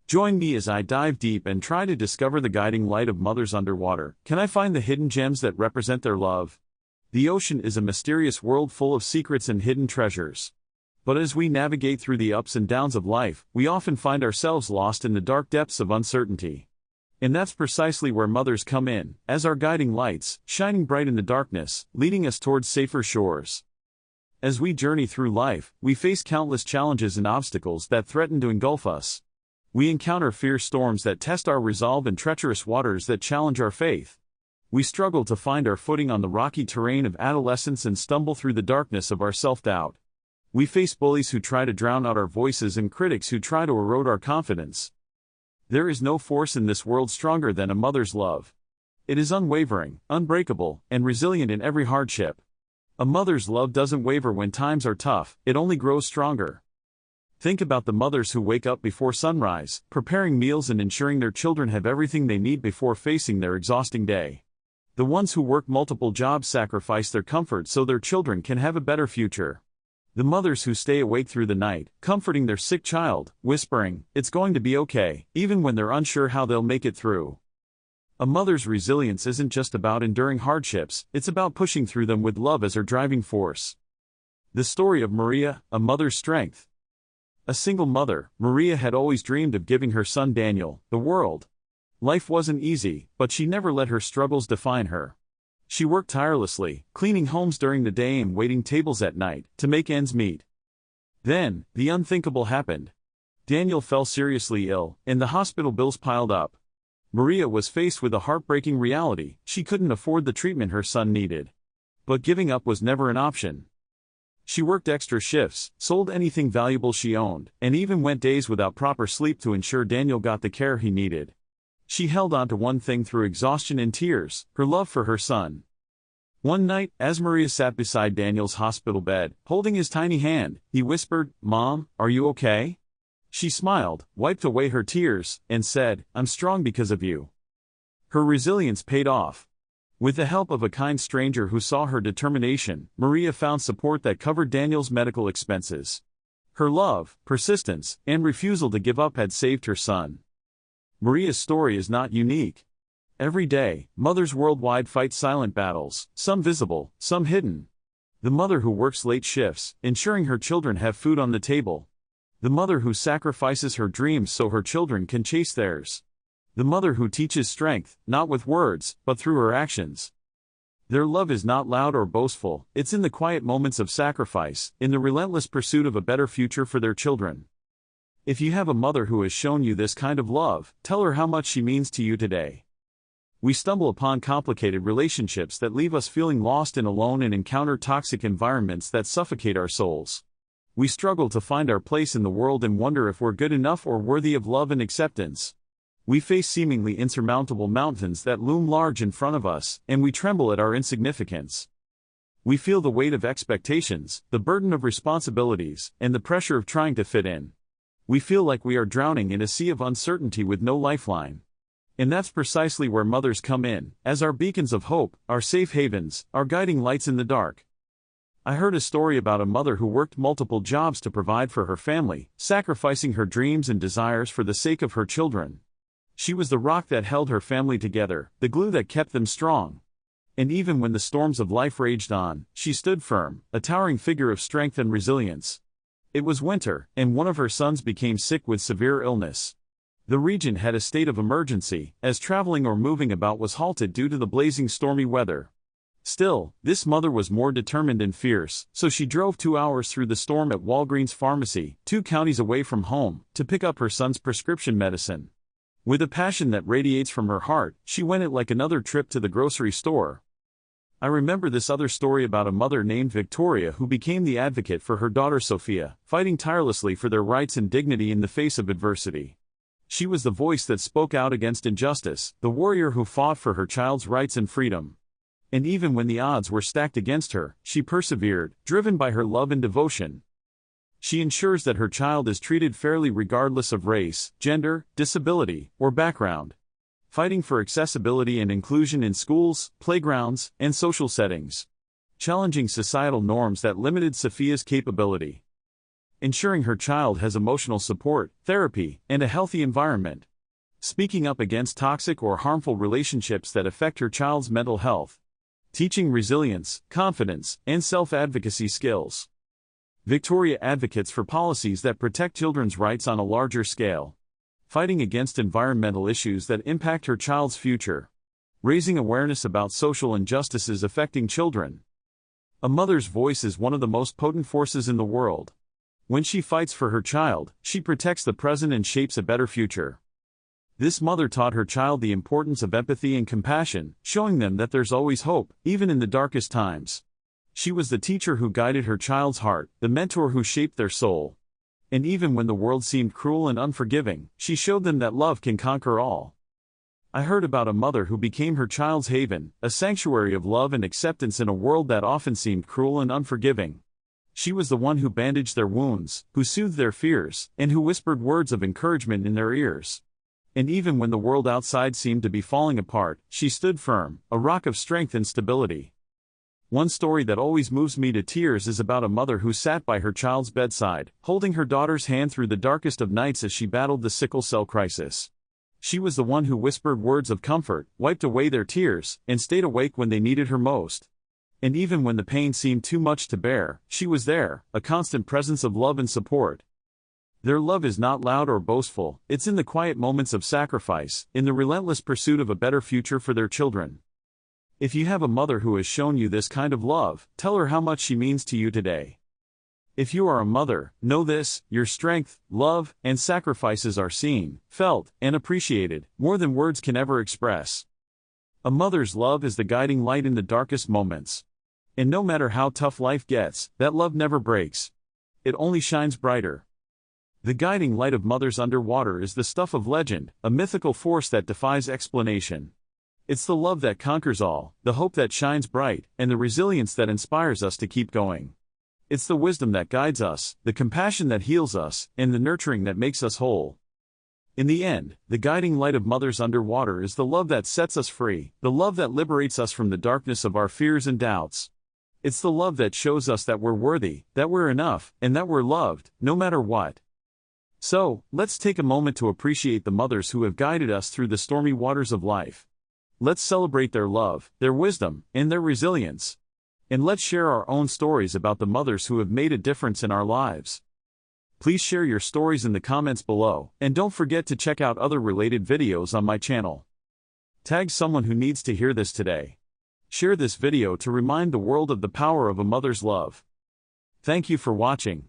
Join me as I dive deep and try to discover the guiding light of mothers underwater. Can I find the hidden gems that represent their love? The ocean is a mysterious world full of secrets and hidden treasures. But as we navigate through the ups and downs of life, we often find ourselves lost in the dark depths of uncertainty. And that's precisely where mothers come in, as our guiding lights, shining bright in the darkness, leading us towards safer shores. As we journey through life, we face countless challenges and obstacles that threaten to engulf us. We encounter fierce storms that test our resolve and treacherous waters that challenge our faith. We struggle to find our footing on the rocky terrain of adolescence and stumble through the darkness of our self-doubt. We face bullies who try to drown out our voices and critics who try to erode our confidence. There is no force in this world stronger than a mother's love. It is unwavering, unbreakable, and resilient in every hardship. A mother's love doesn't waver when times are tough, it only grows stronger. Think about the mothers who wake up before sunrise, preparing meals and ensuring their children have everything they need before facing their exhausting day. The ones who work multiple jobs sacrifice their comfort so their children can have a better future. The mothers who stay awake through the night, comforting their sick child, whispering, "It's going to be okay," even when they're unsure how they'll make it through. A mother's resilience isn't just about enduring hardships, it's about pushing through them with love as her driving force. The story of Maria, a mother's strength. A single mother, Maria had always dreamed of giving her son Daniel the world. Life wasn't easy, but she never let her struggles define her. She worked tirelessly, cleaning homes during the day and waiting tables at night, to make ends meet. Then, the unthinkable happened. Daniel fell seriously ill, and the hospital bills piled up. Maria was faced with a heartbreaking reality: she couldn't afford the treatment her son needed. But giving up was never an option. She worked extra shifts, sold anything valuable she owned, and even went days without proper sleep to ensure Daniel got the care he needed. She held on to one thing through exhaustion and tears: her love for her son. One night, as Maria sat beside Daniel's hospital bed, holding his tiny hand, he whispered, "Mom, are you okay?" She smiled, wiped away her tears, and said, "I'm strong because of you." Her resilience paid off. With the help of a kind stranger who saw her determination, Maria found support that covered Daniel's medical expenses. Her love, persistence, and refusal to give up had saved her son. Maria's story is not unique. Every day, mothers worldwide fight silent battles, some visible, some hidden. The mother who works late shifts, ensuring her children have food on the table. The mother who sacrifices her dreams so her children can chase theirs. The mother who teaches strength, not with words, but through her actions. Their love is not loud or boastful, it's in the quiet moments of sacrifice, in the relentless pursuit of a better future for their children. If you have a mother who has shown you this kind of love, tell her how much she means to you today. We stumble upon complicated relationships that leave us feeling lost and alone and encounter toxic environments that suffocate our souls. We struggle to find our place in the world and wonder if we're good enough or worthy of love and acceptance. We face seemingly insurmountable mountains that loom large in front of us, and we tremble at our insignificance. We feel the weight of expectations, the burden of responsibilities, and the pressure of trying to fit in. We feel like we are drowning in a sea of uncertainty with no lifeline. And that's precisely where mothers come in, as our beacons of hope, our safe havens, our guiding lights in the dark. I heard a story about a mother who worked multiple jobs to provide for her family, sacrificing her dreams and desires for the sake of her children. She was the rock that held her family together, the glue that kept them strong. And even when the storms of life raged on, she stood firm, a towering figure of strength and resilience. It was winter, and one of her sons became sick with severe illness. The region had a state of emergency, as traveling or moving about was halted due to the blazing stormy weather. Still, this mother was more determined and fierce, so she drove 2 hours through the storm at Walgreens Pharmacy, 2 counties away from home, to pick up her son's prescription medicine. With a passion that radiates from her heart, she went it like another trip to the grocery store. I remember this other story about a mother named Victoria who became the advocate for her daughter Sophia, fighting tirelessly for their rights and dignity in the face of adversity. She was the voice that spoke out against injustice, the warrior who fought for her child's rights and freedom. And even when the odds were stacked against her, she persevered, driven by her love and devotion. She ensures that her child is treated fairly regardless of race, gender, disability, or background. Fighting for accessibility and inclusion in schools, playgrounds, and social settings. Challenging societal norms that limited Sophia's capability. ensuring her child has emotional support, therapy, and a healthy environment. Speaking up against toxic or harmful relationships that affect her child's mental health. Teaching resilience, confidence, and self-advocacy skills. Victoria advocates for policies that protect children's rights on a larger scale. Fighting against environmental issues that impact her child's future. Raising awareness about social injustices affecting children. A mother's voice is one of the most potent forces in the world. When she fights for her child, she protects the present and shapes a better future. This mother taught her child the importance of empathy and compassion, showing them that there's always hope, even in the darkest times. She was the teacher who guided her child's heart, the mentor who shaped their soul. And even when the world seemed cruel and unforgiving, she showed them that love can conquer all. I heard about a mother who became her child's haven, a sanctuary of love and acceptance in a world that often seemed cruel and unforgiving. She was the one who bandaged their wounds, who soothed their fears, and who whispered words of encouragement in their ears. And even when the world outside seemed to be falling apart, she stood firm, a rock of strength and stability. One story that always moves me to tears is about a mother who sat by her child's bedside, holding her daughter's hand through the darkest of nights as she battled the sickle cell crisis. She was the one who whispered words of comfort, wiped away their tears, and stayed awake when they needed her most. And even when the pain seemed too much to bear, she was there, a constant presence of love and support. Their love is not loud or boastful, it's in the quiet moments of sacrifice, in the relentless pursuit of a better future for their children. If you have a mother who has shown you this kind of love, tell her how much she means to you today. If you are a mother, know this: your strength, love, and sacrifices are seen, felt, and appreciated, more than words can ever express. A mother's love is the guiding light in the darkest moments. And no matter how tough life gets, that love never breaks. It only shines brighter. The guiding light of mothers underwater is the stuff of legend, a mythical force that defies explanation. It's the love that conquers all, the hope that shines bright, and the resilience that inspires us to keep going. It's the wisdom that guides us, the compassion that heals us, and the nurturing that makes us whole. In the end, the guiding light of mothers underwater is the love that sets us free, the love that liberates us from the darkness of our fears and doubts. It's the love that shows us that we're worthy, that we're enough, and that we're loved, no matter what. So, let's take a moment to appreciate the mothers who have guided us through the stormy waters of life. Let's celebrate their love, their wisdom, and their resilience. And let's share our own stories about the mothers who have made a difference in our lives. Please share your stories in the comments below, and don't forget to check out other related videos on my channel. Tag someone who needs to hear this today. Share this video to remind the world of the power of a mother's love. Thank you for watching.